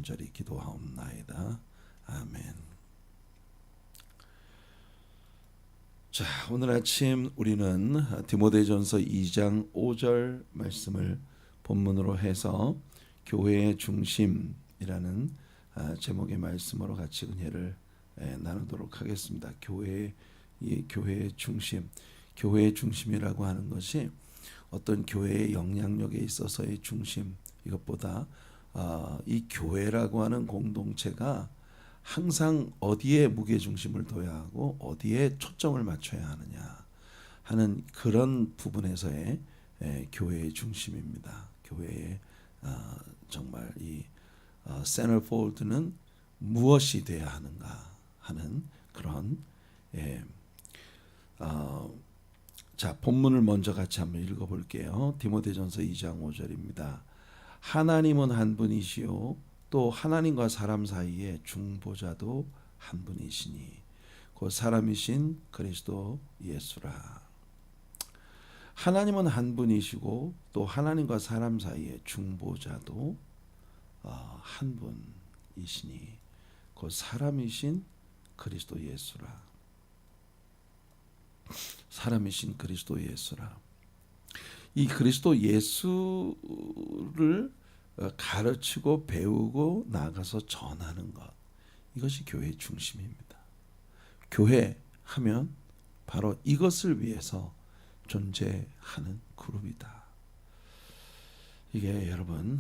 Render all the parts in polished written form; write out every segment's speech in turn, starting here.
간절히 기도하옵나이다. 아멘. 자, 오늘 아침 우리는 디모데전서 2장 5절 말씀을 본문으로 해서 교회의 중심이라는 제목의 말씀으로 같이 은혜를 나누도록 하겠습니다. 교회의 중심, 교회의 중심이라고 하는 것이 어떤 교회의 영향력에 있어서의 중심, 이것보다 이 교회라고 하는 공동체가 항상 어디에 무게중심을 둬야 하고 어디에 초점을 맞춰야 하느냐 하는 그런 부분에서의 교회의 중심입니다. 교회의 정말 이 센터폴드는 무엇이 돼야 하는가 하는 그런 자, 본문을 먼저 같이 한번 읽어볼게요. 디모데전서 2장 5절입니다. 하나님은 한 분이시요 또 하나님과 사람 사이에 중보자도 한 분이시니 곧 사람이신 그리스도 예수라. 하나님은 한 분이시고 또 하나님과 사람 사이에 중보자도 한 분이시니 곧 사람이신 그리스도 예수라. 사람이신 그리스도 예수라. 이 그리스도 예수를 가르치고 배우고 나가서 전하는 것, 이것이 교회의 중심입니다. 교회 하면 바로 이것을 위해서 존재하는 그룹이다. 이게 여러분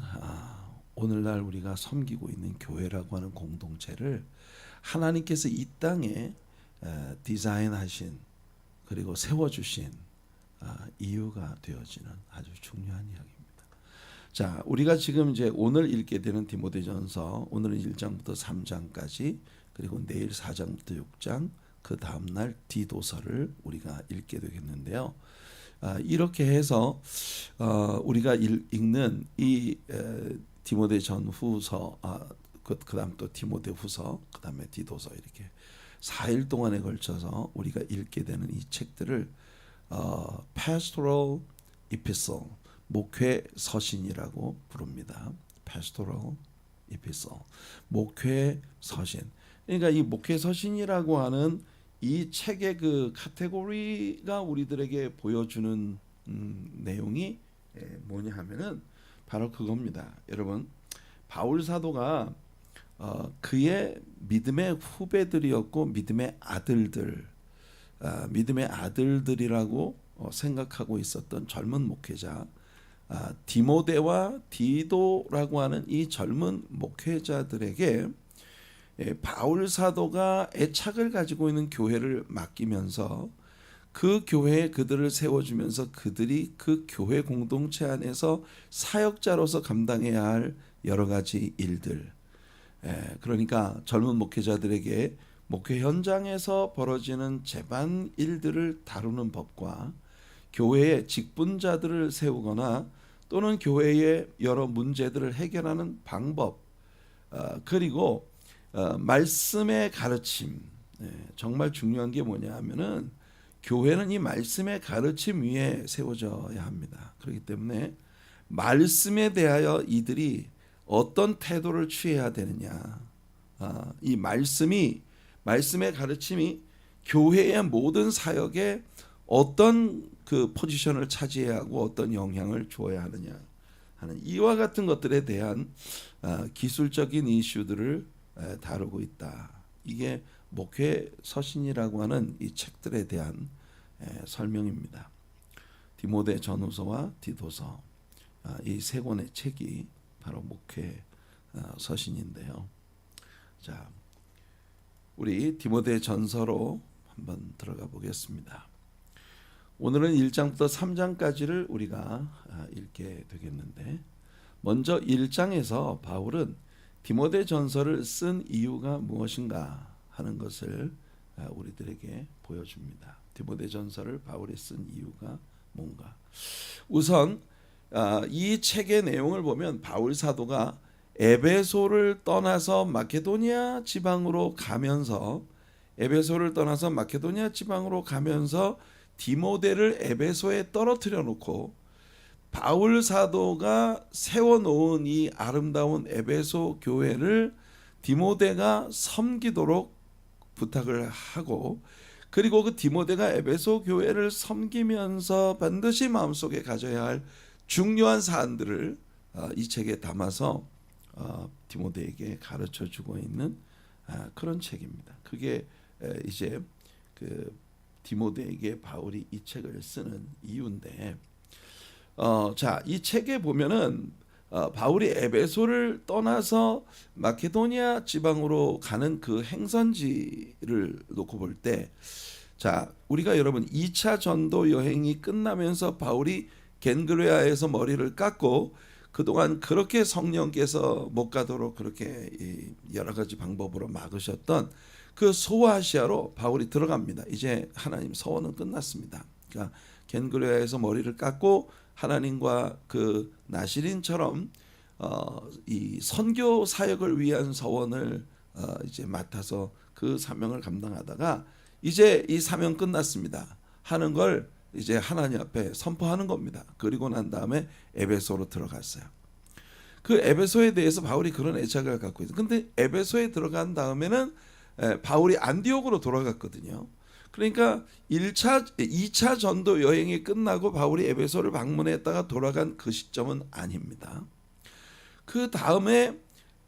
오늘날 우리가 섬기고 있는 교회라고 하는 공동체를 하나님께서 이 땅에 디자인하신 그리고 세워주신 이유가 되어지는 아주 중요한 이야기입니다. 자, 우리가 지금 이제 오늘 읽게 되는 디모데전서, 오늘은 1장부터 3장까지, 그리고 내일 4장부터 6장, 그 다음날 디도서를 우리가 읽게 되겠는데요. 이렇게 해서 우리가 읽는 이 디모데전후서, 그 다음 또 디모데후서, 그 다음에 디도서, 이렇게 4일 동안에 걸쳐서 우리가 읽게 되는 이 책들을 pastoral epistle, 목회 서신이라고 부릅니다. pastoral epistle, 목회 서신. 그러니까 이 목회 서신이라고 하는 이 책의 그 카테고리가 우리들에게 보여주는 내용이 뭐냐 하면은 바로 그겁니다. 여러분, 바울 사도가 그의 믿음의 후배들이었고 믿음의 아들들이라고 생각하고 있었던 젊은 목회자 디모데와 디도라고 하는 이 젊은 목회자들에게 바울 사도가 애착을 가지고 있는 교회를 맡기면서 그 교회에 그들을 세워주면서 그들이 그 교회 공동체 안에서 사역자로서 감당해야 할 여러 가지 일들, 그러니까 젊은 목회자들에게 목회 현장에서 벌어지는 재반 일들을 다루는 법과 교회의 직분자들을 세우거나 또는 교회의 여러 문제들을 해결하는 방법, 그리고 말씀의 가르침, 정말 중요한 게 뭐냐 하면은 교회는 이 말씀의 가르침 위에 세워져야 합니다. 그렇기 때문에 말씀에 대하여 이들이 어떤 태도를 취해야 되느냐, 이 말씀의 가르침이 교회의 모든 사역에 어떤 그 포지션을 차지해야 하고 어떤 영향을 주어야 하느냐 하는 이와 같은 것들에 대한 기술적인 이슈들을 다루고 있다. 이게 목회 서신이라고 하는 이 책들에 대한 설명입니다. 디모데 전후서와 디도서, 이 세 권의 책이 바로 목회 서신인데요. 자, 우리 디모데 전서로 한번 들어가 보겠습니다. 오늘은 1장부터 3장까지를 우리가 읽게 되겠는데, 먼저 1장에서 바울은 디모데 전서를 쓴 이유가 무엇인가 하는 것을 우리들에게 보여줍니다. 디모데 전서를 바울이 쓴 이유가 뭔가. 우선 이 책의 내용을 보면 바울 사도가 에베소를 떠나서 마케도니아 지방으로 가면서 디모데를 에베소에 떨어뜨려 놓고 바울 사도가 세워놓은 이 아름다운 에베소 교회를 디모데가 섬기도록 부탁을 하고, 그리고 그 디모데가 에베소 교회를 섬기면서 반드시 마음속에 가져야 할 중요한 사안들을 이 책에 담아서 디모데에게 가르쳐 주고 있는 그런 책입니다. 그게 이제 그 디모데에게 바울이 이 책을 쓰는 이유인데, 자, 이 책에 보면은 바울이 에베소를 떠나서 마케도니아 지방으로 가는 그 행선지를 놓고 볼 때, 자, 우리가 여러분 2차 전도 여행이 끝나면서 바울이 겐그레아에서 머리를 깎고 그동안 그렇게 성령께서 못 가도록 그렇게 여러 가지 방법으로 막으셨던 그 소아시아로 바울이 들어갑니다. 이제 하나님 서원은 끝났습니다. 그러니까 겐그레아에서 머리를 깎고 하나님과 그 나시린처럼 이 선교 사역을 위한 서원을 이제 맡아서 그 사명을 감당하다가 이제 이 사명 끝났습니다 하는 걸 이제 하나님 앞에 선포하는 겁니다. 그리고 난 다음에 에베소로 들어갔어요. 그 에베소에 대해서 바울이 그런 애착을 갖고 있어요. 근데 에베소에 들어간 다음에는 바울이 안디옥으로 돌아갔거든요. 그러니까 2차 전도 여행이 끝나고 바울이 에베소를 방문했다가 돌아간 그 시점은 아닙니다. 그 다음에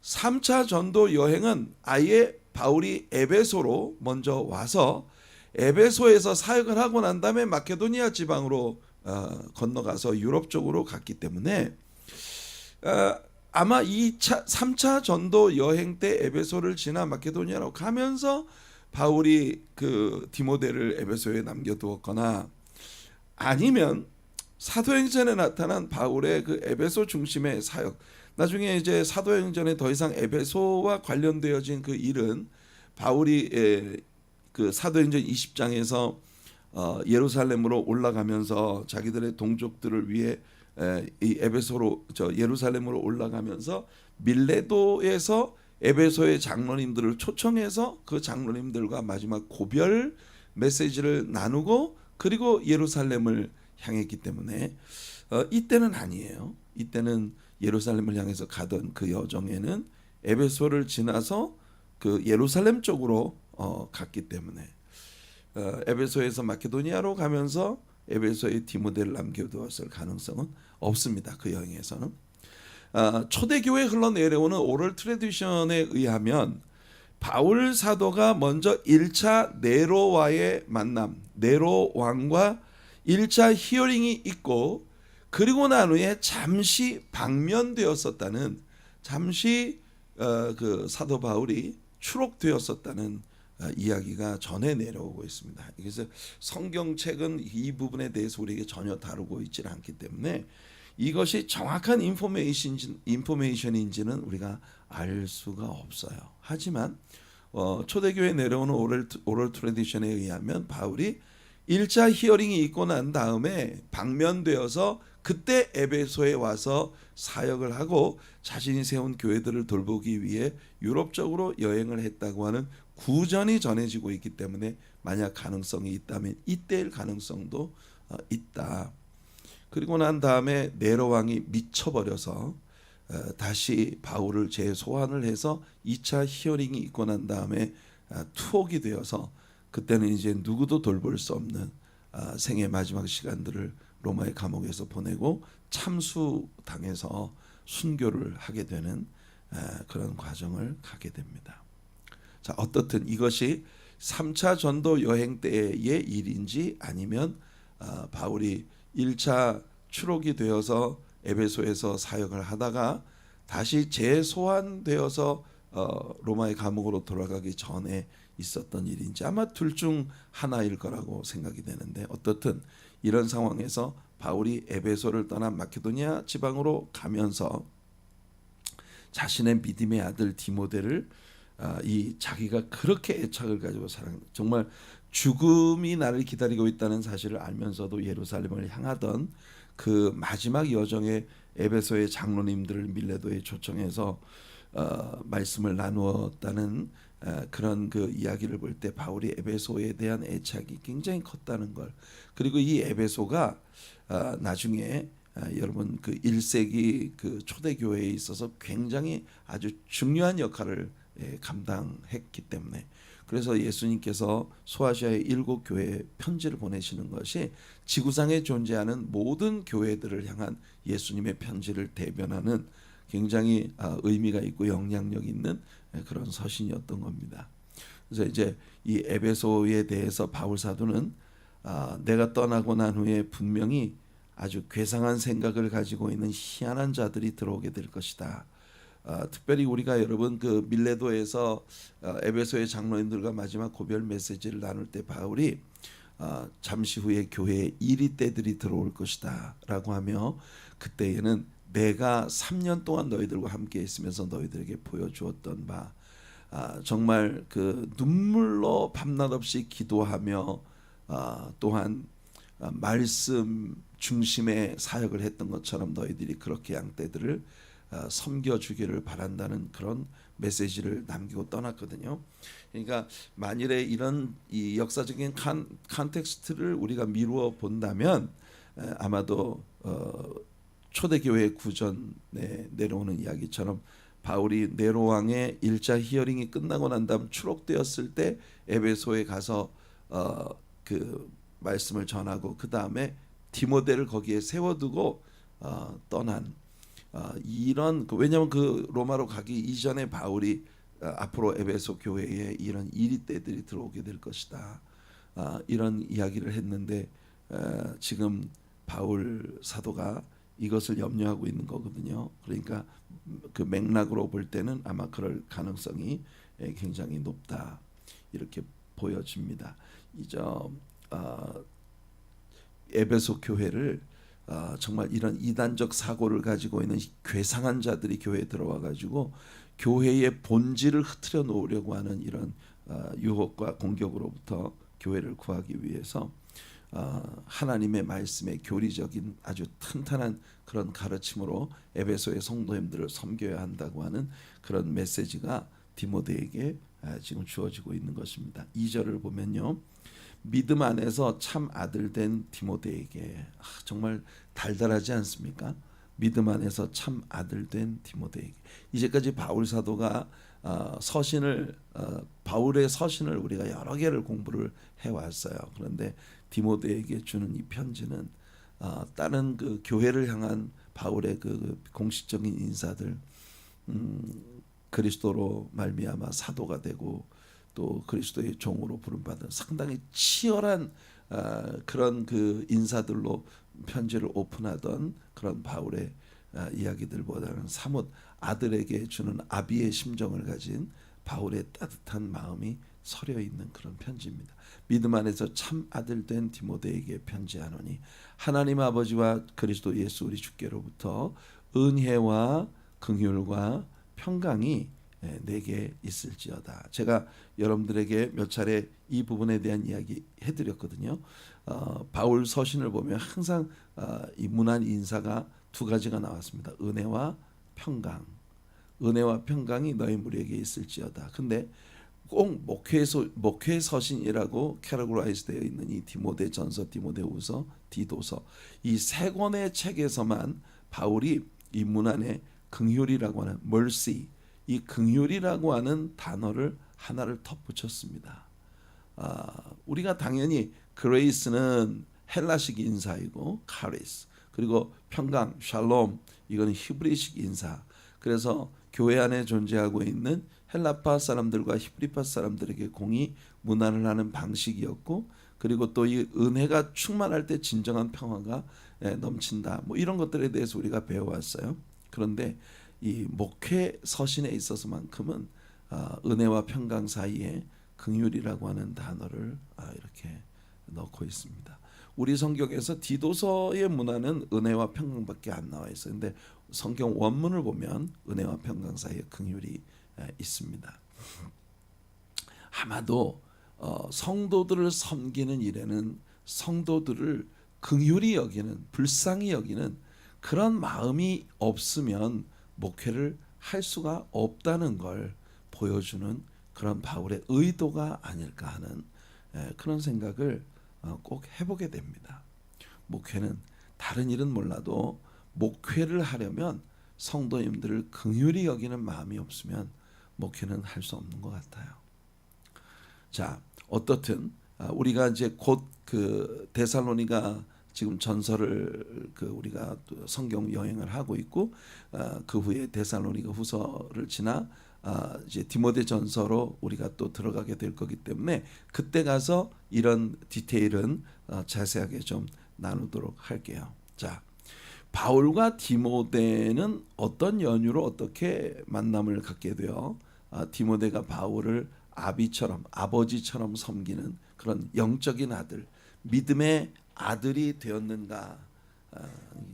3차 전도 여행은 아예 바울이 에베소로 먼저 와서 에베소에서 사역을 하고 난 다음에 마케도니아 지방으로 건너가서 유럽 쪽으로 갔기 때문에 아마 3차 전도 여행 때 에베소를 지나 마케도니아로 가면서 바울이 그 디모데를 에베소에 남겨두었거나, 아니면 사도행전에 나타난 바울의 그 에베소 중심의 사역, 나중에 이제 사도행전에 더 이상 에베소와 관련되어진 그 일은 바울이 그 사도행전 20장에서 예루살렘으로 올라가면서 자기들의 동족들을 위해 이 에베소로 예루살렘으로 올라가면서 밀레도에서 에베소의 장로님들을 초청해서 그 장로님들과 마지막 고별 메시지를 나누고 그리고 예루살렘을 향했기 때문에 이때는 아니에요. 이때는 예루살렘을 향해서 가던 그 여정에는 에베소를 지나서 그 예루살렘 쪽으로 갔기 때문에 에베소에서 마케도니아로 가면서 에베소에 디모데를 남겨두었을 가능성은 없습니다. 그 여행에서는. 초대교회에 흘러내려오는 오럴 트레디션에 의하면 바울 사도가 먼저 1차 네로와의 만남, 네로 왕과 1차 히어링이 있고, 그리고 난 후에 잠시 방면되었었다는, 잠시 그 사도 바울이 추록되었었다는 이야기가 전해 내려오고 있습니다. 그래서 성경책은 이 부분에 대해서 우리에게 전혀 다루고 있지는 않기 때문에 이것이 정확한 인포메이션인지는 우리가 알 수가 없어요. 하지만 초대교회에 내려오는 오럴 트레디션에 의하면 바울이 1차 히어링이 있고 난 다음에 방면되어서 그때 에베소에 와서 사역을 하고 자신이 세운 교회들을 돌보기 위해 유럽 쪽으로 여행을 했다고 하는 구전이 전해지고 있기 때문에 만약 가능성이 있다면 이때일 가능성도 있다. 그리고 난 다음에 네로 왕이 미쳐버려서 다시 바울을 재소환을 해서 2차 히어링이 있고 난 다음에 투옥이 되어서 그때는 이제 누구도 돌볼 수 없는 생의 마지막 시간들을 로마의 감옥에서 보내고 참수당해서 순교를 하게 되는 그런 과정을 가게 됩니다. 자, 어떻든 이것이 3차 전도 여행 때의 일인지 아니면 바울이 1차 추록이 되어서 에베소에서 사역을 하다가 다시 재소환되어서 로마의 감옥으로 돌아가기 전에 있었던 일인지 아마 둘 중 하나일 거라고 생각이 되는데, 어떻든 이런 상황에서 바울이 에베소를 떠나 마케도니아 지방으로 가면서 자신의 믿음의 아들 디모데를 이 자기가 그렇게 애착을 가지고 정말 죽음이 나를 기다리고 있다는 사실을 알면서도 예루살렘을 향하던 그 마지막 여정에 에베소의 장로님들을 밀레도에 초청해서 말씀을 나누었다는 그런 그 이야기를 볼 때 바울이 에베소에 대한 애착이 굉장히 컸다는 걸, 그리고 이 에베소가 나중에 여러분 그 1세기 그 초대교회에 있어서 굉장히 아주 중요한 역할을 감당했기 때문에, 그래서 예수님께서 소아시아의 7교회에 편지를 보내시는 것이 지구상에 존재하는 모든 교회들을 향한 예수님의 편지를 대변하는 굉장히 의미가 있고 영향력 있는 그런 서신이었던 겁니다. 그래서 이제 이 에베소에 대해서 바울 사도는 내가 떠나고 난 후에 분명히 아주 괴상한 생각을 가지고 있는 희한한 자들이 들어오게 될 것이다. 특별히 우리가 여러분 그 밀레도에서 에베소의 장로님들과 마지막 고별 메시지를 나눌 때 바울이 잠시 후에 교회에 이리 때들이 들어올 것이다 라고 하며, 그때에는 내가 3년 동안 너희들과 함께 있으면서 너희들에게 보여주었던 바, 정말 그 눈물로 밤낮 없이 기도하며 또한 말씀 중심의 사역을 했던 것처럼 너희들이 그렇게 양떼들을 섬겨주기를 바란다는 그런 메시지를 남기고 떠났거든요. 그러니까 만일에 이런 이 역사적인 컨텍스트를 우리가 미루어 본다면 아마도 초대교회 구전에 내려오는 이야기처럼 바울이 네로 왕의 1차 히어링이 끝나고 난 다음 추록되었을 때 에베소에 가서 그 말씀을 전하고 그 다음에 디모데를 거기에 세워두고 떠난 이런, 왜냐하면 그 로마로 가기 이전에 바울이 앞으로 에베소 교회에 이런 이리때들이 들어오게 될 것이다, 이런 이야기를 했는데 지금 바울 사도가 이것을 염려하고 있는 거거든요. 그러니까 그 맥락으로 볼 때는 아마 그럴 가능성이 굉장히 높다, 이렇게 보여집니다. 이저 에베소 교회를 정말 이런 이단적 사고를 가지고 있는 괴상한 자들이 교회에 들어와 가지고 교회의 본질을 흐트려 놓으려고 하는 이런 유혹과 공격으로부터 교회를 구하기 위해서 하나님의 말씀의 교리적인 아주 탄탄한 그런 가르침으로 에베소의 성도님들을 섬겨야 한다고 하는 그런 메시지가 디모데에게 지금 주어지고 있는 것입니다. 2절을 보면요, 믿음 안에서 참 아들 된 디모데에게, 정말 달달하지 않습니까? 믿음 안에서 참 아들 된 디모데에게. 이제까지 바울 사도가 바울의 서신을 우리가 여러 개를 공부를 해왔어요. 그런데 디모데에게 주는 이 편지는 다른 그 교회를 향한 바울의 그 공식적인 인사들, 그리스도로 말미암아 사도가 되고 또 그리스도의 종으로 부름받은 상당히 치열한 그런 그 인사들로 편지를 오픈하던 그런 바울의 이야기들보다는 사뭇 아들에게 주는 아비의 심정을 가진 바울의 따뜻한 마음이 서려 있는 그런 편지입니다. 믿음 안에서 참 아들 된 디모데에게 편지하노니 하나님 아버지와 그리스도 예수 우리 주께로부터 은혜와 긍휼과 평강이 내게 있을지어다. 제가 여러분들에게 몇 차례 이 부분에 대한 이야기 해드렸거든요. 바울 서신을 보면 항상 이 문안 인사가 두 가지가 나왔습니다. 은혜와 평강. 은혜와 평강이 너희 무리에게 있을지어다. 근데 꼭 목회 서신이라고 캐러그라이즈 되어 있는 이 디모데전서, 디모데후서, 디도서, 이 세 권의 책에서만 바울이 이 문안에 긍휼이라고 하는 mercy, 이 긍휼이라고 하는 단어를 하나를 덧붙였습니다. 우리가 당연히 그레이스는 헬라식 인사이고 카리스, 그리고 평강, 샬롬, 이거는 히브리식 인사. 그래서 교회 안에 존재하고 있는 헬라파 사람들과 히브리파 사람들에게 공히 문안을 하는 방식이었고, 그리고 또 이 은혜가 충만할 때 진정한 평화가 넘친다, 뭐 이런 것들에 대해서 우리가 배워왔어요. 그런데 이 목회 서신에 있어서만큼은 은혜와 평강 사이에 긍휼이라고 하는 단어를 이렇게 넣고 있습니다. 우리 성경에서 디도서의 문안은 은혜와 평강밖에 안 나와 있어요. 근데 성경 원문을 보면 은혜와 평강 사이에 긍휼이 있습니다. 아마도 성도들을 섬기는 일에는 성도들을 긍휼히 여기는, 불쌍히 여기는 그런 마음이 없으면 목회를 할 수가 없다는 걸 보여주는 그런 바울의 의도가 아닐까 하는 그런 생각을 꼭 해보게 됩니다. 목회는 다른 일은 몰라도 목회를 하려면 성도님들을 긍휼히 여기는 마음이 없으면 목회는 할 수 없는 것 같아요. 자, 어떻든 우리가 이제 곧 그 데살로니가 지금 전서를 우리가 성경 여행을 하고 있고 그 후에 데살로니가 후서를 지나 이제 디모데 전서로 우리가 또 들어가게 될 거기 때문에 그때 가서 이런 디테일은 자세하게 좀 나누도록 할게요. 자, 바울과 디모데는 어떤 연유로 어떻게 만남을 갖게 되어 디모데가 바울을 아버지처럼 섬기는 그런 영적인 아들, 믿음의 아들이 되었는가.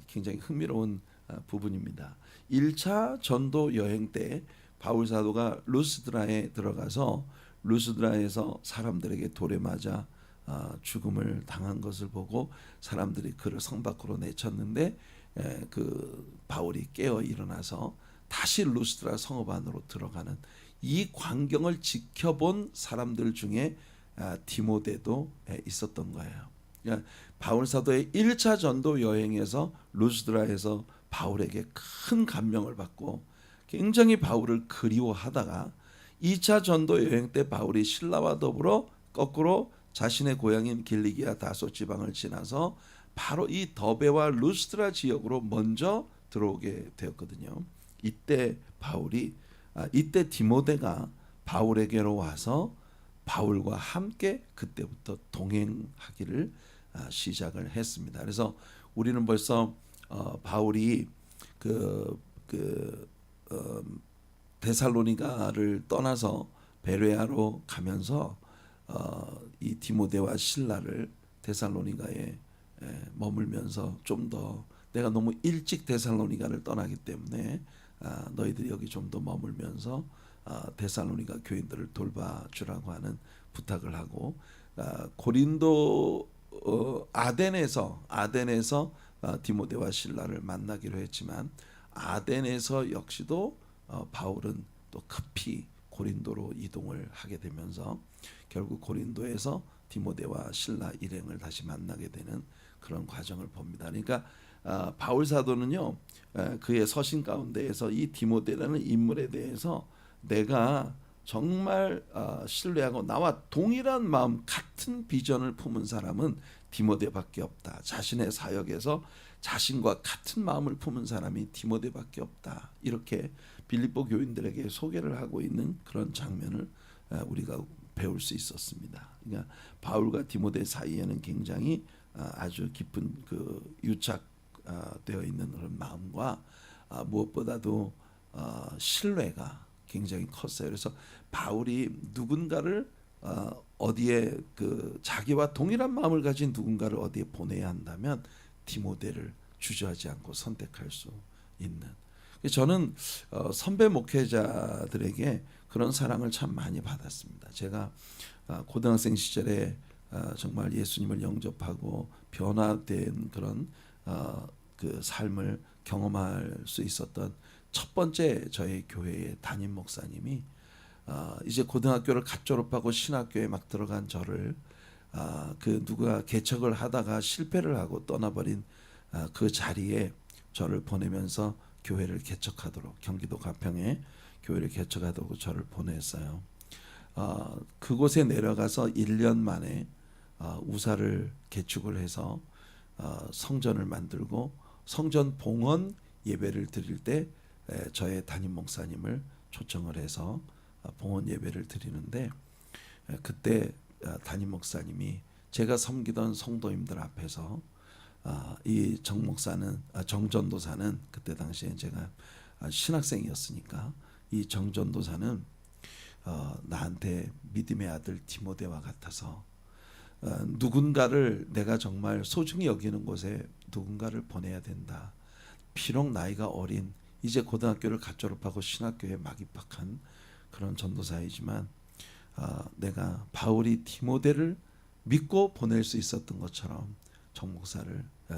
굉장히 흥미로운 부분입니다. 1차 전도 여행 때 바울 사도가 루스드라에 들어가서 루스드라에서 사람들에게 돌에 맞아 죽음을 당한 것을 보고 사람들이 그를 성 밖으로 내쳤는데 그 바울이 깨어 일어나서 다시 루스드라 성읍 안으로 들어가는 이 광경을 지켜본 사람들 중에 디모데도 있었던 거예요. 그러니까 바울 사도의 1차 전도 여행에서 루스드라에서 바울에게 큰 감명을 받고 굉장히 바울을 그리워하다가 2차 전도 여행 때 바울이 신라와 더불어 거꾸로 자신의 고향인 길리기아 다소 지방을 지나서 바로 이 더베와 루스드라 지역으로 먼저 들어오게 되었거든요. 이때 디모데가 바울에게로 와서 바울과 함께 그때부터 동행하기를 시작을 했습니다. 그래서 우리는 벌써 바울이 데살로니가를 떠나서 베레아로 가면서 이 디모데와 실라를 데살로니가에 머물면서 좀 더 내가 너무 일찍 데살로니가를 떠나기 때문에 너희들이 여기 좀 더 머물면서 데살로니가 교인들을 돌봐주라고 하는 부탁을 하고 고린도 아덴에서 디모데와 실라를 만나기로 했지만 아덴에서 역시도 바울은 또 급히 고린도로 이동을 하게 되면서 결국 고린도에서 디모데와 실라 일행을 다시 만나게 되는 그런 과정을 봅니다. 그러니까 바울 사도는요 그의 서신 가운데에서 이 디모데라는 인물에 대해서 내가 정말 신뢰하고 나와 동일한 마음 같은 비전을 품은 사람은 디모데밖에 없다. 자신의 사역에서 자신과 같은 마음을 품은 사람이 디모데밖에 없다. 이렇게 빌립보 교인들에게 소개를 하고 있는 그런 장면을 우리가 배울 수 있었습니다. 그러니까 바울과 디모데 사이에는 굉장히 아주 깊은 유착되어 있는 그런 마음과 무엇보다도 신뢰가 굉장히 컸어요. 그래서 바울이 누군가를 어디에 자기와 동일한 마음을 가진 누군가를 어디에 보내야 한다면 디모데를 주저하지 않고 선택할 수 있는. 저는 선배 목회자들에게 그런 사랑을 참 많이 받았습니다. 제가 고등학생 시절에 정말 예수님을 영접하고 변화된 그런 그 삶을 경험할 수 있었던 첫 번째 저희 교회의 담임 목사님이 이제 고등학교를 갓 졸업하고 신학교에 막 들어간 저를 누가 개척을 하다가 실패를 하고 떠나버린 그 자리에 저를 보내면서 교회를 개척하도록 경기도 가평에 교회를 개척하도록 저를 보냈어요. 그곳에 내려가서 1년 만에 우사를 개축을 해서 성전을 만들고 성전 봉헌 예배를 드릴 때 저의 담임 목사님을 초청을 해서 봉헌 예배를 드리는데 그때 담임 목사님이 제가 섬기던 성도님들 앞에서 이 정전도사는 그때 당시에 제가 신학생이었으니까 이 정전도사는 나한테 믿음의 아들 디모데와 같아서 누군가를 내가 정말 소중히 여기는 곳에 누군가를 보내야 된다. 비록 나이가 어린 이제 고등학교를 갓 졸업하고 신학교에 막 입학한 그런 전도사이지만 내가 바울이 디모데를 믿고 보낼 수 있었던 것처럼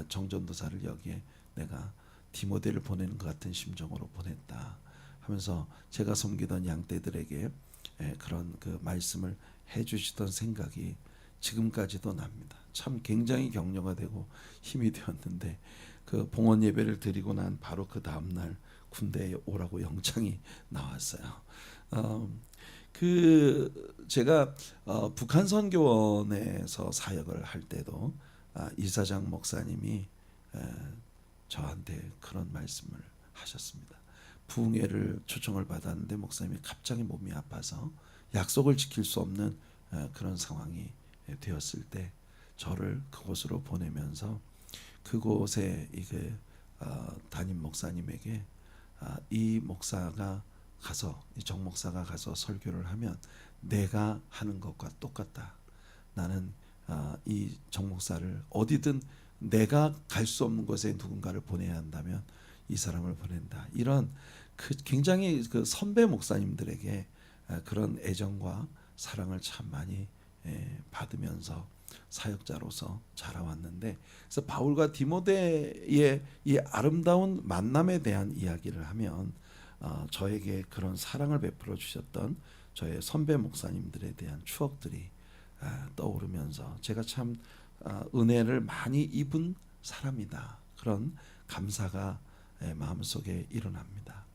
정전도사를 여기에 내가 디모데를 보내는 것 같은 심정으로 보냈다 하면서 제가 섬기던 양떼들에게 그런 말씀을 해주시던 생각이 지금까지도 납니다. 참 굉장히 격려가 되고 힘이 되었는데 그 봉헌 예배를 드리고 난 바로 그 다음 날 군대에 오라고 영장이 나왔어요. 제가 북한 선교원에서 사역을 할 때도 이사장 목사님이 저한테 그런 말씀을 하셨습니다. 부흥회를 초청을 받았는데 목사님이 갑자기 몸이 아파서 약속을 지킬 수 없는 그런 상황이 되었을 때 저를 그곳으로 보내면서 그곳에 이게 담임 목사님에게 이 목사가 가서 이 정 목사가 가서 설교를 하면 내가 하는 것과 똑같다. 나는 이 정 목사를 어디든 내가 갈 수 없는 곳에 누군가를 보내야 한다면 이 사람을 보낸다. 이런 굉장히 그 선배 목사님들에게 그런 애정과 사랑을 참 많이 받으면서 사역자로서 자라왔는데, 그래서 바울과 디모데의 이 아름다운 만남에 대한 이야기를 하면 저에게 그런 사랑을 베풀어 주셨던 저의 선배 목사님들에 대한 추억들이 떠오르면서 제가 참 은혜를 많이 입은 사람이다. 그런 감사가 마음속에 일어납니다.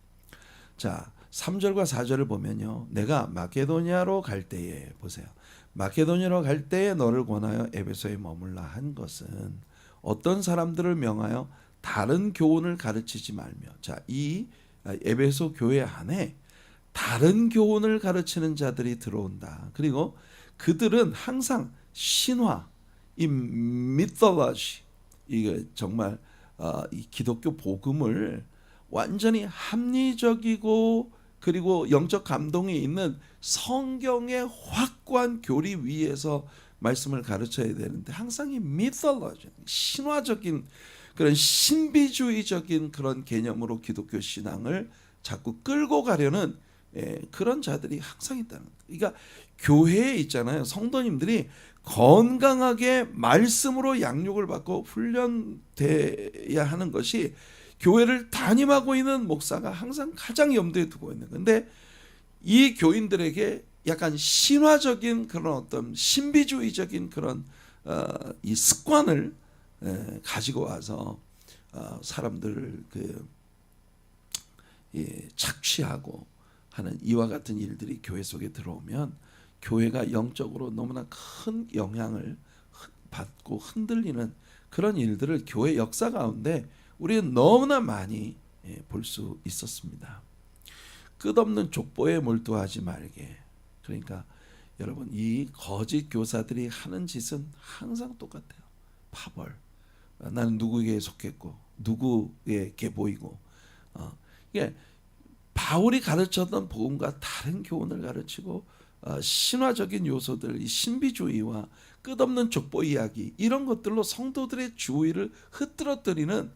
자, 3절과 4절을 보면요. 내가 마케도니아로 갈 때에 보세요. 마케도니아로 갈 때에 너를 권하여 에베소에 머물라 한 것은 어떤 사람들을 명하여 다른 교훈을 가르치지 말며, 자, 이 에베소 교회 안에 다른 교훈을 가르치는 자들이 들어온다. 그리고 그들은 항상 신화, 이 미톨로지, 이게 정말 이 기독교 복음을 완전히 합리적이고 그리고 영적 감동이 있는 성경의 확고한 교리 위에서 말씀을 가르쳐야 되는데 항상 이 미톨로지, 신화적인 그런 신비주의적인 그런 개념으로 기독교 신앙을 자꾸 끌고 가려는 그런 자들이 항상 있다는 거예요. 그러니까 교회에 있잖아요. 성도님들이 건강하게 말씀으로 양육을 받고 훈련돼야 하는 것이 교회를 담임하고 있는 목사가 항상 가장 염두에 두고 있는 건데, 이 교인들에게 약간 신화적인 그런 어떤 신비주의적인 그런 이 습관을 가지고 와서 사람들을 착취하고 하는 이와 같은 일들이 교회 속에 들어오면 교회가 영적으로 너무나 큰 영향을 받고 흔들리는 그런 일들을 교회 역사 가운데 우리는 너무나 많이 볼 수 있었습니다. 끝없는 족보에 몰두하지 말게. 그러니까 여러분, 이 거짓 교사들이 하는 짓은 항상 똑같아요. 파벌. 나는 누구에게 속했고 누구에게 보이고 이게 바울이 가르쳤던 복음과 다른 교훈을 가르치고 신화적인 요소들, 이 신비주의와 끝없는 족보 이야기, 이런 것들로 성도들의 주의를 흐트러뜨리는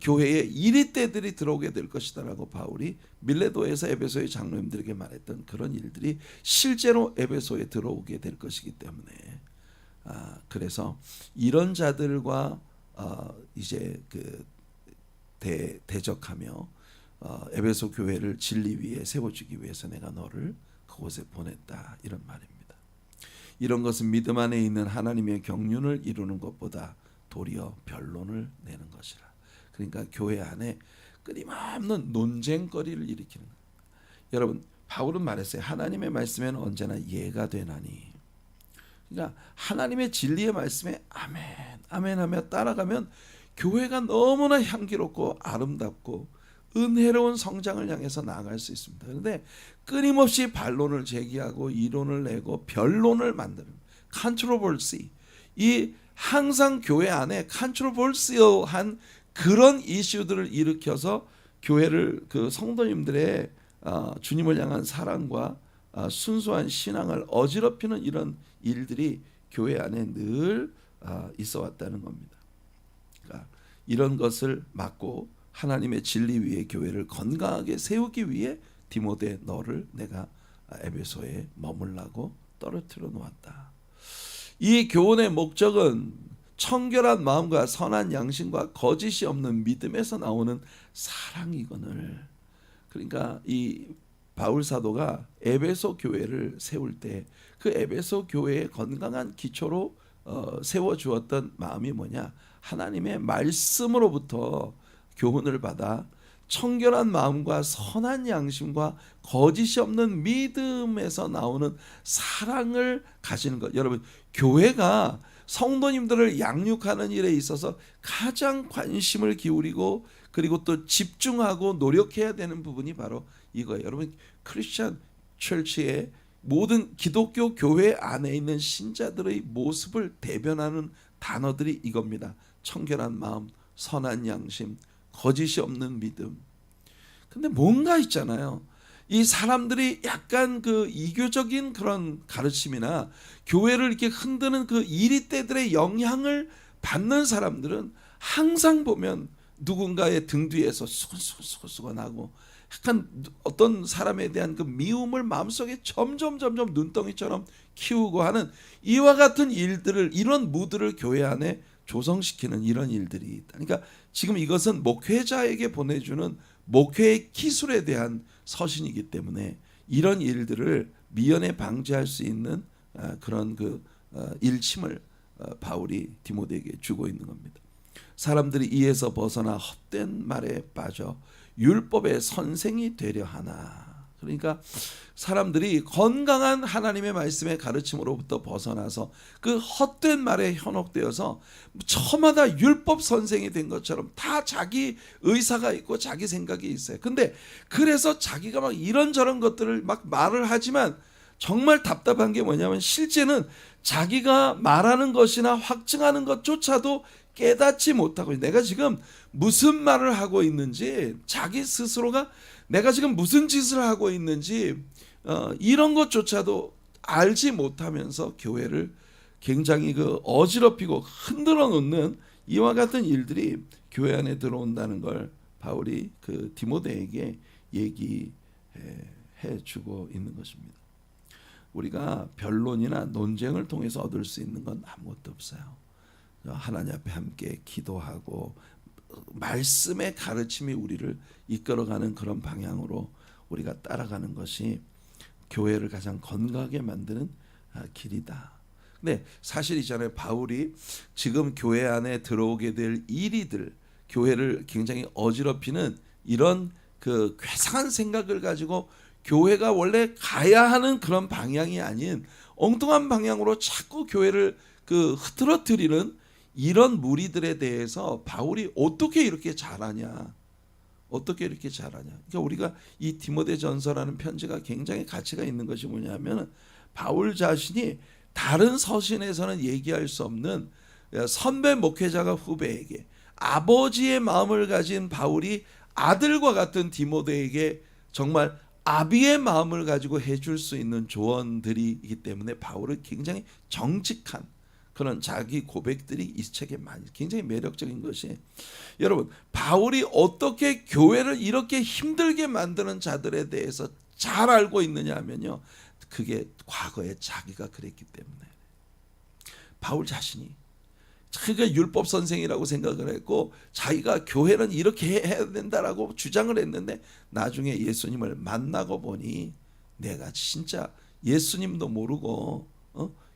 교회에 이리떼들이 들어오게 될 것이다라고 바울이 밀레도에서 에베소의 장로님들에게 말했던 그런 일들이 실제로 에베소에 들어오게 될 것이기 때문에 그래서 이런 자들과 이제 대적하며 에베소 교회를 진리 위에 세워주기 위해서 내가 너를 그곳에 보냈다, 이런 말입니다. 이런 것은 믿음 안에 있는 하나님의 경륜을 이루는 것보다 도리어 변론을 내는 것이라. 그러니까 교회 안에 끊임없는 논쟁거리를 일으키는 거예요. 여러분, 바울은 말했어요. 하나님의 말씀에는 언제나 예가 되나니. 그러니까 하나님의 진리의 말씀에 아멘, 아멘 하며 따라가면 교회가 너무나 향기롭고 아름답고 은혜로운 성장을 향해서 나아갈 수 있습니다. 그런데 끊임없이 반론을 제기하고 이론을 내고 변론을 만드는 컨트로버시, 이 항상 교회 안에 컨트로버시한 그런 이슈들을 일으켜서 교회를 그 성도님들의 주님을 향한 사랑과 순수한 신앙을 어지럽히는 이런 일들이 교회 안에 늘 있어 왔다는 겁니다. 그러니까 이런 것을 막고 하나님의 진리 위에 교회를 건강하게 세우기 위해 디모데 너를 내가 에베소에 머물라고 떨어뜨려 놓았다. 이 교훈의 목적은 청결한 마음과 선한 양심과 거짓이 없는 믿음에서 나오는 사랑이거늘. 그러니까 이 바울 사도가 에베소 교회를 세울 때 그 에베소 교회의 건강한 기초로 세워 주었던 마음이 뭐냐? 하나님의 말씀으로부터 교훈을 받아 청결한 마음과 선한 양심과 거짓이 없는 믿음에서 나오는 사랑을 가지는 것. 여러분, 교회가 성도님들을 양육하는 일에 있어서 가장 관심을 기울이고 그리고 또 집중하고 노력해야 되는 부분이 바로 이거예요. 여러분, 크리스천 철치의 모든 기독교 교회 안에 있는 신자들의 모습을 대변하는 단어들이 이겁니다. 청결한 마음, 선한 양심, 거짓이 없는 믿음. 근데 뭔가 있잖아요. 이 사람들이 약간 그 이교적인 그런 가르침이나 교회를 이렇게 흔드는 그 이리떼들의 영향을 받는 사람들은 항상 보면 누군가의 등 뒤에서 수근수근하고 약간 어떤 사람에 대한 그 미움을 마음속에 점점 눈덩이처럼 키우고 하는 이와 같은 일들을, 이런 무드를 교회 안에 조성시키는 이런 일들이 있다. 그러니까 지금 이것은 목회자에게 보내주는 목회의 기술에 대한 서신이기 때문에 이런 일들을 미연에 방지할 수 있는 그런 그 일침을 바울이 디모데에게 주고 있는 겁니다. 사람들이 이에서 벗어나 헛된 말에 빠져 율법의 선생이 되려 하나. 그러니까 사람들이 건강한 하나님의 말씀의 가르침으로부터 벗어나서 그 헛된 말에 현혹되어서 저마다 율법 선생이 된 것처럼 다 자기 의사가 있고 자기 생각이 있어요. 근데 그래서 자기가 막 이런저런 것들을 막 말을 하지만 정말 답답한 게 뭐냐면 실제는 자기가 말하는 것이나 확증하는 것조차도 깨닫지 못하고 내가 지금 무슨 말을 하고 있는지, 자기 스스로가 내가 지금 무슨 짓을 하고 있는지 이런 것조차도 알지 못하면서 교회를 굉장히 그 어지럽히고 흔들어 놓는 이와 같은 일들이 교회 안에 들어온다는 걸 바울이 그 디모데에게 얘기해 주고 있는 것입니다. 우리가 변론이나 논쟁을 통해서 얻을 수 있는 건 아무것도 없어요. 하나님 앞에 함께 기도하고 말씀의 가르침이 우리를 이끌어가는 그런 방향으로 우리가 따라가는 것이 교회를 가장 건강하게 만드는 길이다. 근데 사실이잖아요. 바울이 지금 교회 안에 들어오게 될 이리들, 교회를 굉장히 어지럽히는 이런 그 괴상한 생각을 가지고 교회가 원래 가야 하는 그런 방향이 아닌 엉뚱한 방향으로 자꾸 교회를 그 흐트러뜨리는 이런 무리들에 대해서 바울이 어떻게 이렇게 잘하냐, 어떻게 이렇게 잘하냐. 그러니까 우리가 이 디모데전서라는 편지가 굉장히 가치가 있는 것이 뭐냐면 바울 자신이 다른 서신에서는 얘기할 수 없는 선배 목회자가 후배에게 아버지의 마음을 가진 바울이 아들과 같은 디모데에게 정말 아비의 마음을 가지고 해줄 수 있는 조언들이기 때문에 바울은 굉장히 정직한 그런 자기 고백들이 이 책에 많이 굉장히 매력적인 것이, 여러분 바울이 어떻게 교회를 이렇게 힘들게 만드는 자들에 대해서 잘 알고 있느냐 하면요, 그게 과거에 자기가 그랬기 때문에. 바울 자신이 자기가 율법 선생이라고 생각을 했고 자기가 교회는 이렇게 해야 된다라고 주장을 했는데 나중에 예수님을 만나고 보니 내가 진짜 예수님도 모르고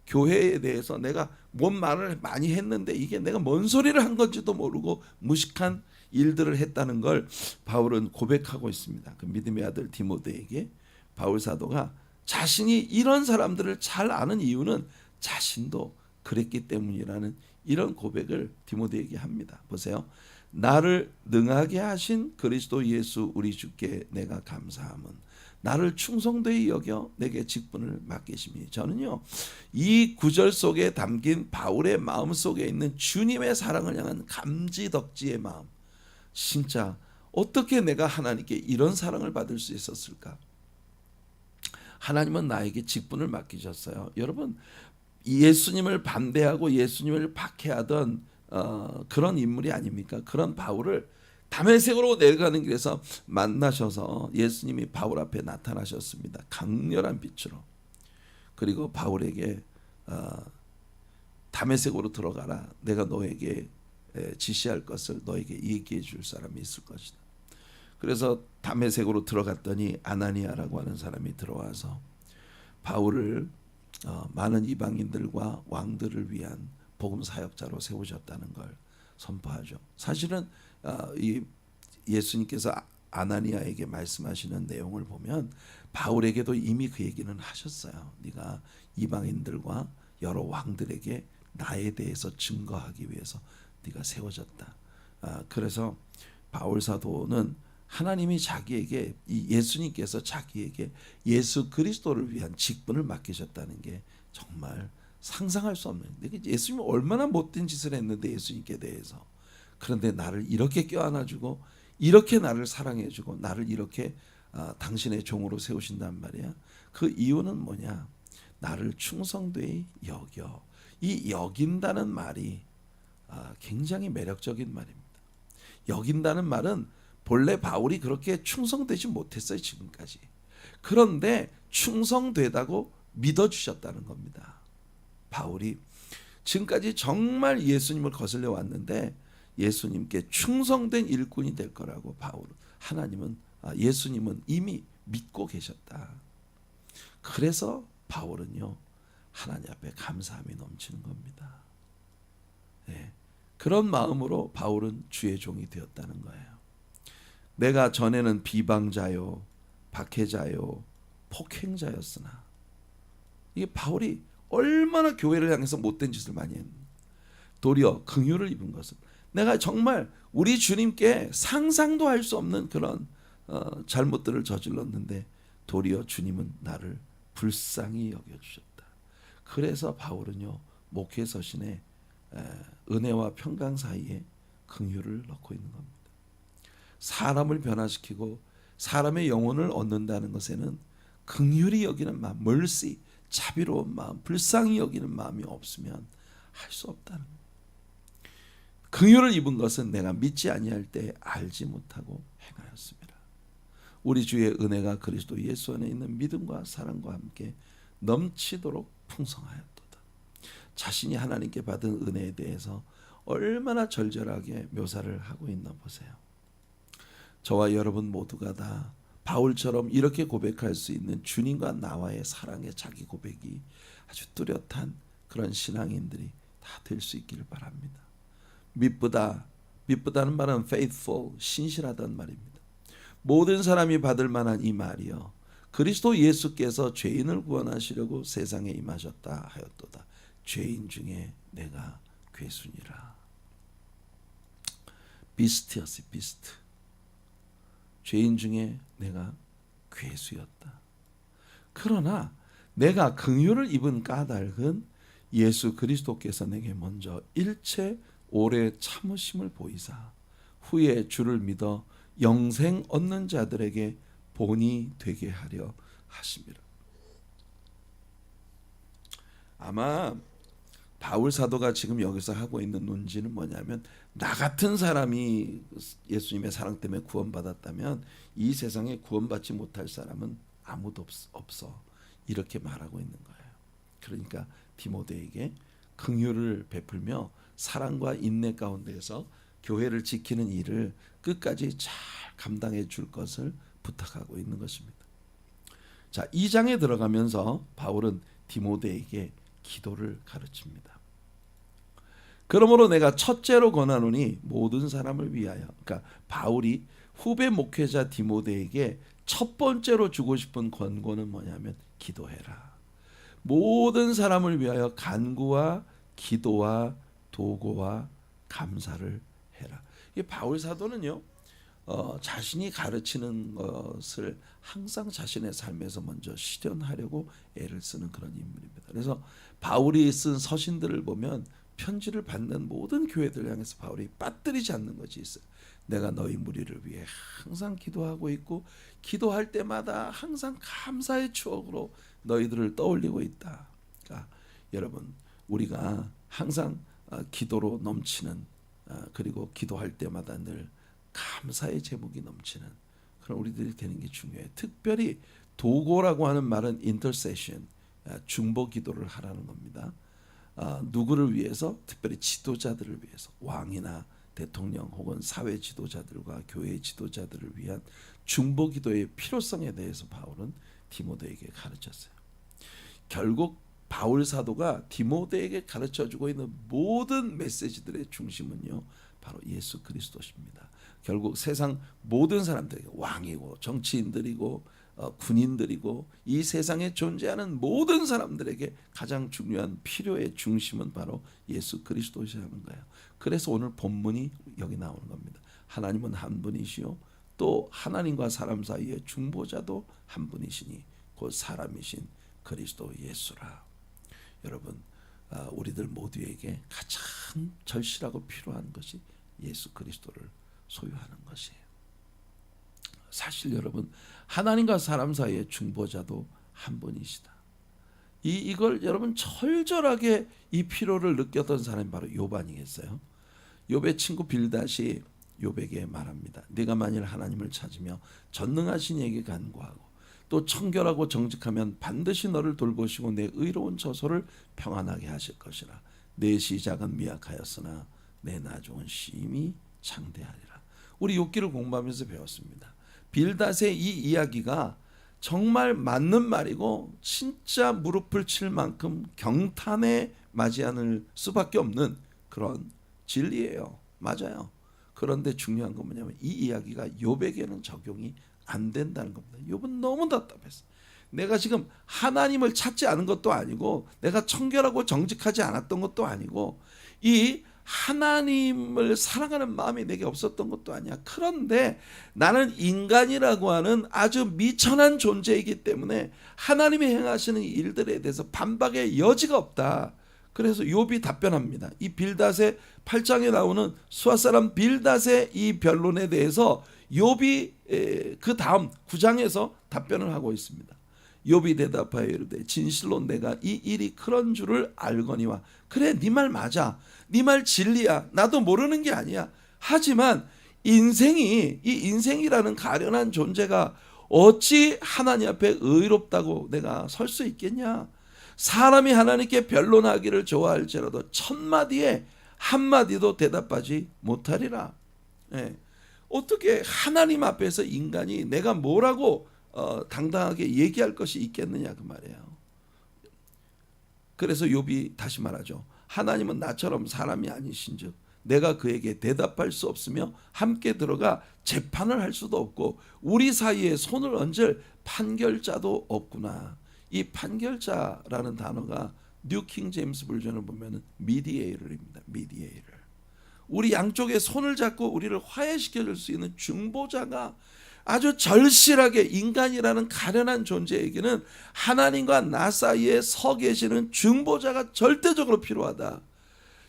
교회에 대해서 내가 뭔 말을 많이 했는데 이게 내가 뭔 소리를 한 건지도 모르고 무식한 일들을 했다는 걸 바울은 고백하고 있습니다. 그 믿음의 아들 디모데에게 바울 사도가 자신이 이런 사람들을 잘 아는 이유는 자신도 그랬기 때문이라는 이런 고백을 디모데에게 합니다. 보세요. 나를 능하게 하신 그리스도 예수 우리 주께 내가 감사함은 나를 충성되이 여겨 내게 직분을 맡기심이. 저는요 이 구절 속에 담긴 바울의 마음 속에 있는 주님의 사랑을 향한 감지덕지의 마음, 진짜 어떻게 내가 하나님께 이런 사랑을 받을 수 있었을까? 하나님은 나에게 직분을 맡기셨어요. 여러분 예수님을 반대하고 예수님을 박해하던 그런 인물이 아닙니까? 그런 바울을 다메섹으로 내려가는 길에서 만나셔서 예수님이 바울 앞에 나타나셨습니다. 강렬한 빛으로. 그리고 바울에게 다메섹으로 들어가라. 내가 너에게 지시할 것을 너에게 얘기해 줄 사람이 있을 것이다. 그래서 다메섹으로 들어갔더니 아나니아라고 하는 사람이 들어와서 바울을 많은 이방인들과 왕들을 위한 복음 사역자로 세우셨다는 걸 선포하죠. 사실은 이 예수님께서 아나니아에게 말씀하시는 내용을 보면 바울에게도 이미 그 얘기는 하셨어요. 네가 이방인들과 여러 왕들에게 나에 대해서 증거하기 위해서 네가 세워졌다. 그래서 바울 사도는 하나님이 자기에게, 이 예수님께서 자기에게 예수 그리스도를 위한 직분을 맡기셨다는 게 정말 상상할 수 없는. 예수님이 얼마나 못된 짓을 했는데 예수님께 대해서. 그런데 나를 이렇게 껴안아주고 이렇게 나를 사랑해주고 나를 이렇게 당신의 종으로 세우신단 말이야. 그 이유는 뭐냐? 나를 충성되이 여겨. 이 여긴다는 말이 굉장히 매력적인 말입니다. 여긴다는 말은 본래 바울이 그렇게 충성되지 못했어요, 지금까지. 그런데 충성되다고 믿어주셨다는 겁니다. 바울이 지금까지 정말 예수님을 거슬려 왔는데 예수님께 충성된 일꾼이 될 거라고 예수님은 이미 믿고 계셨다. 그래서 바울은요, 하나님 앞에 감사함이 넘치는 겁니다. 네, 그런 마음으로 바울은 주의 종이 되었다는 거예요. 내가 전에는 비방자요, 박해자요, 폭행자였으나, 이게 바울이 얼마나 교회를 향해서 못된 짓을 많이 했는데, 도리어 긍휼을 입은 것은 내가 정말 우리 주님께 상상도 할 수 없는 그런 잘못들을 저질렀는데 도리어 주님은 나를 불쌍히 여겨주셨다. 그래서 바울은요, 목회 서신에 은혜와 평강 사이에 긍휼을 넣고 있는 겁니다. 사람을 변화시키고 사람의 영혼을 얻는다는 것에는 긍휼히 여기는 마음, mercy, 자비로운 마음, 불쌍히 여기는 마음이 없으면 할 수 없다는 거예요. 긍휼을 입은 것은 내가 믿지 아니할 때 알지 못하고 행하였습니다. 우리 주의 은혜가 그리스도 예수 안에 있는 믿음과 사랑과 함께 넘치도록 풍성하였도다. 자신이 하나님께 받은 은혜에 대해서 얼마나 절절하게 묘사를 하고 있나 보세요. 저와 여러분 모두가 다 바울처럼 이렇게 고백할 수 있는 주님과 나와의 사랑의 자기 고백이 아주 뚜렷한 그런 신앙인들이 다 될 수 있기를 바랍니다. 믿보다는 말은 faithful, 신실하단 말입니다. 모든 사람이 받을 만한 이 말이요, 그리스도 예수께서 죄인을 구원하시려고 세상에 임하셨다 하였도다. 죄인 중에 내가 괴순이라. 비스트였어요. 비스트. 죄인 중에 내가 괴수였다. 그러나 내가 긍휼을 입은 까닭은 예수 그리스도께서 내게 먼저 일체 오래 참으심을 보이사 후에 주를 믿어 영생 얻는 자들에게 본이 되게 하려 하심이라. 아마 바울 사도가 지금 여기서 하고 있는 논지는 뭐냐면, 나 같은 사람이 예수님의 사랑 때문에 구원받았다면 이 세상에 구원받지 못할 사람은 아무도 없어. 이렇게 말하고 있는 거예요. 그러니까 디모데에게 긍휼을 베풀며 사랑과 인내 가운데서 교회를 지키는 일을 끝까지 잘 감당해 줄 것을 부탁하고 있는 것입니다. 자, 2장에 들어가면서 바울은 디모데에게 기도를 가르칩니다. 그러므로 내가 첫째로 권하노니 모든 사람을 위하여. 그러니까 바울이 후배 목회자 디모데에게 첫 번째로 주고 싶은 권고는 뭐냐면 기도해라. 모든 사람을 위하여 간구와 기도와 도고와 감사를 해라. 이 바울 사도는요, 자신이 가르치는 것을 항상 자신의 삶에서 먼저 실현하려고 애를 쓰는 그런 인물입니다. 그래서 바울이 쓴 서신들을 보면 편지를 받는 모든 교회들 향해서 바울이 빠뜨리지 않는 것이 있어요. 내가 너희 무리를 위해 항상 기도하고 있고 기도할 때마다 항상 감사의 추억으로 너희들을 떠올리고 있다. 그러니까 여러분, 우리가 항상 기도로 넘치는, 그리고 기도할 때마다 늘 감사의 제목이 넘치는 그런 우리들이 되는 게 중요해요. 특별히 도고라고 하는 말은 intercession, 중보 기도를 하라는 겁니다. 누구를 위해서? 특별히 지도자들을 위해서, 왕이나 대통령 혹은 사회 지도자들과 교회 지도자들을 위한 중보 기도의 필요성에 대해서 바울은 디모데에게 가르쳤어요. 결국 바울 사도가 디모데에게 가르쳐주고 있는 모든 메시지들의 중심은요 바로 예수 그리스도십니다. 결국 세상 모든 사람들에게 왕이고 정치인들이고 군인들이고 이 세상에 존재하는 모든 사람들에게 가장 중요한 필요의 중심은 바로 예수 그리스도시라는 거예요. 그래서 오늘 본문이 여기 나오는 겁니다. 하나님은 한 분이시요 또 하나님과 사람 사이의 중보자도 한 분이시니 곧 사람이신 그리스도 예수라. 여러분, 우리들 모두에게 가장 절실하고 필요한 것이 예수 그리스도를 소유하는 것이에요. 사실 여러분, 하나님과 사람 사이의 중보자도 한 분이시다. 이걸 여러분 철저하게 이 필요를 느꼈던 사람이 바로 욥 아니겠어요? 욥의 친구 빌닷이 욥에게 말합니다. 네가 만일 하나님을 찾으며 전능하신 이에게 간구하고 또 청결하고 정직하면 반드시 너를 돌보시고 내 의로운 저소를 평안하게 하실 것이라. 내 시작은 미약하였으나 내 나중은 심히 창대하리라. 우리 욥기를 공부하면서 배웠습니다. 빌닷의 이 이야기가 정말 맞는 말이고 진짜 무릎을 칠 만큼 경탄에 맞이하는 수밖에 없는 그런 진리예요. 맞아요. 그런데 중요한 건 뭐냐면 이 이야기가 욥에게는 적용이 안 된다는 겁니다. 욥은 너무 답답했어. 내가 지금 하나님을 찾지 않은 것도 아니고 내가 청결하고 정직하지 않았던 것도 아니고 이 하나님을 사랑하는 마음이 내게 없었던 것도 아니야. 그런데 나는 인간이라고 하는 아주 미천한 존재이기 때문에 하나님이 행하시는 일들에 대해서 반박의 여지가 없다. 그래서 욥이 답변합니다. 이 빌닷의 8장에 나오는 수아 사람 빌닷의 이 변론에 대해서 욥이 그 다음 9장에서 답변을 하고 있습니다. 욥이 대답하여 이르되 진실로 내가 이 일이 그런 줄을 알거니와. 그래, 네 말 맞아. 네 말 진리야. 나도 모르는 게 아니야. 하지만 이 인생이라는 가련한 존재가 어찌 하나님 앞에 의롭다고 내가 설 수 있겠냐. 사람이 하나님께 변론하기를 좋아할지라도 1000마디에 한마디도 대답하지 못하리라. 예. 어떻게 하나님 앞에서 인간이 내가 뭐라고 당당하게 얘기할 것이 있겠느냐 그 말이에요. 그래서 욥이 다시 말하죠. 하나님은 나처럼 사람이 아니신즉 내가 그에게 대답할 수 없으며 함께 들어가 재판을 할 수도 없고 우리 사이에 손을 얹을 판결자도 없구나. 이 판결자라는 단어가 뉴 킹 제임스 버전을 보면은 미디에이터입니다. 미디에이터. 우리 양쪽에 손을 잡고 우리를 화해시켜 줄 수 있는 중보자가 아주 절실하게 인간이라는 가련한 존재에게는 하나님과 나 사이에 서 계시는 중보자가 절대적으로 필요하다.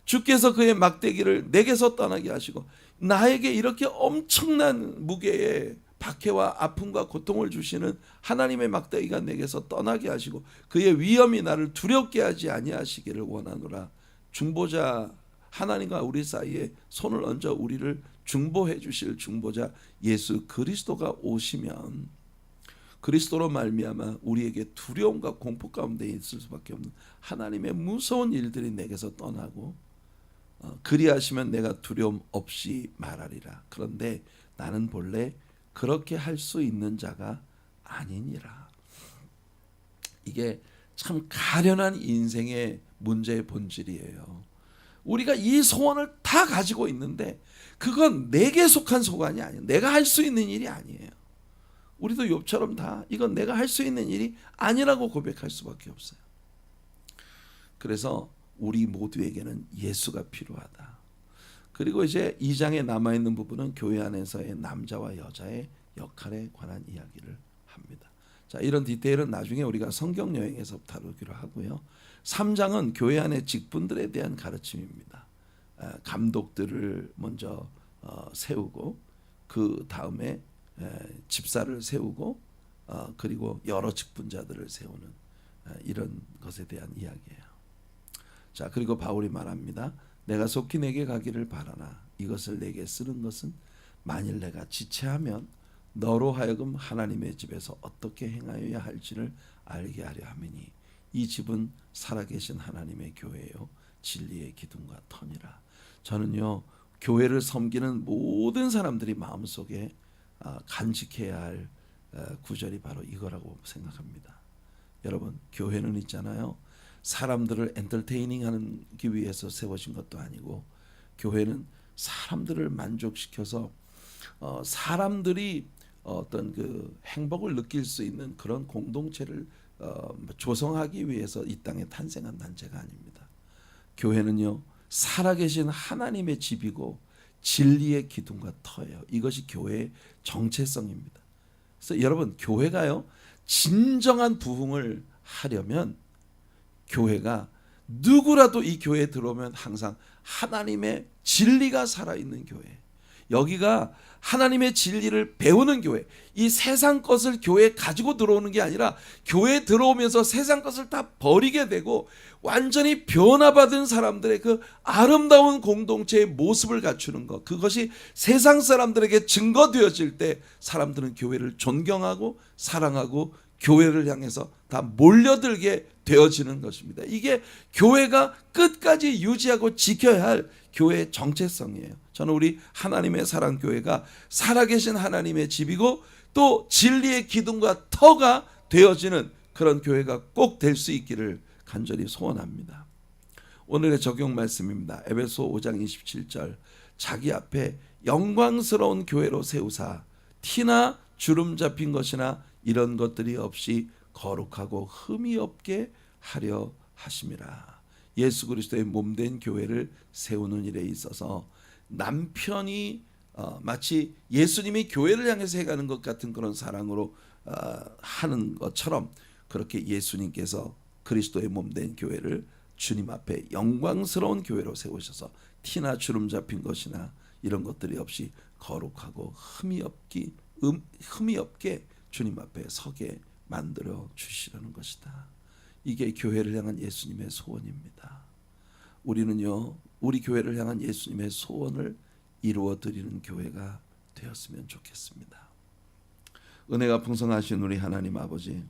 주께서 그의 막대기를 내게서 떠나게 하시고 나에게 이렇게 엄청난 무게의 박해와 아픔과 고통을 주시는 하나님의 막대기가 내게서 떠나게 하시고 그의 위엄이 나를 두렵게 하지 아니하시기를 원하노라. 중보자, 하나님과 우리 사이에 손을 얹어 우리를 중보해 주실 중보자 예수 그리스도가 오시면 그리스도로 말미암아 우리에게 두려움과 공포 가운데 있을 수밖에 없는 하나님의 무서운 일들이 내게서 떠나고 그리하시면 내가 두려움 없이 말하리라. 그런데 나는 본래 그렇게 할 수 있는 자가 아니니라. 이게 참 가련한 인생의 문제의 본질이에요. 우리가 이 소원을 다 가지고 있는데 그건 내게 속한 소원이 아니에요. 내가 할 수 있는 일이 아니에요. 우리도 욥처럼 다 이건 내가 할 수 있는 일이 아니라고 고백할 수밖에 없어요. 그래서 우리 모두에게는 예수가 필요하다. 그리고 이제 2장에 남아있는 부분은 교회 안에서의 남자와 여자의 역할에 관한 이야기를 합니다. 자, 이런 디테일은 나중에 우리가 성경 여행에서 다루기로 하고요. 3장은 교회 안의 직분들에 대한 가르침입니다. 감독들을 먼저 세우고 그 다음에 집사를 세우고 그리고 여러 직분자들을 세우는 이런 것에 대한 이야기예요. 자, 그리고 바울이 말합니다. 내가 속히 내게 가기를 바라나 이것을 내게 쓰는 것은 만일 내가 지체하면 너로 하여금 하나님의 집에서 어떻게 행하여야 할지를 알게 하려 함이니 이 집은 살아계신 하나님의 교회요 진리의 기둥과 터니라. 저는요 교회를 섬기는 모든 사람들이 마음속에 간직해야 할 구절이 바로 이거라고 생각합니다. 여러분, 교회는 있잖아요. 사람들을 엔터테이닝 하기 위해서 세워진 것도 아니고, 교회는 사람들을 만족시켜서 사람들이 어떤 그 행복을 느낄 수 있는 그런 공동체를 조성하기 위해서 이 땅에 탄생한 단체가 아닙니다. 교회는요, 살아계신 하나님의 집이고 진리의 기둥과 터예요. 이것이 교회의 정체성입니다. 그래서 여러분, 교회가요, 진정한 부흥을 하려면 교회가, 누구라도 이 교회에 들어오면 항상 하나님의 진리가 살아있는 교회, 여기가 하나님의 진리를 배우는 교회, 이 세상 것을 교회에 가지고 들어오는 게 아니라 교회에 들어오면서 세상 것을 다 버리게 되고 완전히 변화받은 사람들의 그 아름다운 공동체의 모습을 갖추는 것, 그것이 세상 사람들에게 증거되어질 때 사람들은 교회를 존경하고 사랑하고 교회를 향해서 다 몰려들게 되어지는 것입니다. 이게 교회가 끝까지 유지하고 지켜야 할 교회의 정체성이에요. 저는 우리 하나님의 사랑교회가 살아계신 하나님의 집이고 또 진리의 기둥과 터가 되어지는 그런 교회가 꼭 될 수 있기를 간절히 소원합니다. 오늘의 적용 말씀입니다. 에베소 5장 27절, 자기 앞에 영광스러운 교회로 세우사 티나 주름 잡힌 것이나 이런 것들이 없이 거룩하고 흠이 없게 하려 하심이라. 예수 그리스도의 몸된 교회를 세우는 일에 있어서 남편이 마치 예수님이 교회를 향해서 해가는 것 같은 그런 사랑으로 하는 것처럼, 그렇게 예수님께서 그리스도의 몸된 교회를 주님 앞에 영광스러운 교회로 세우셔서 티나 주름 잡힌 것이나 이런 것들이 없이 거룩하고 흠이 없게 주님 앞에 서게 만들어 주시려는 것이다. 이게 교회를 향한 예수님의 소원입니다. 우리는요, 우리 교회를 향한 예수님의 소원을 이루어 드리는 교회가 되었으면 좋겠습니다. 은혜가 풍성하신 우리 하나님 아버지,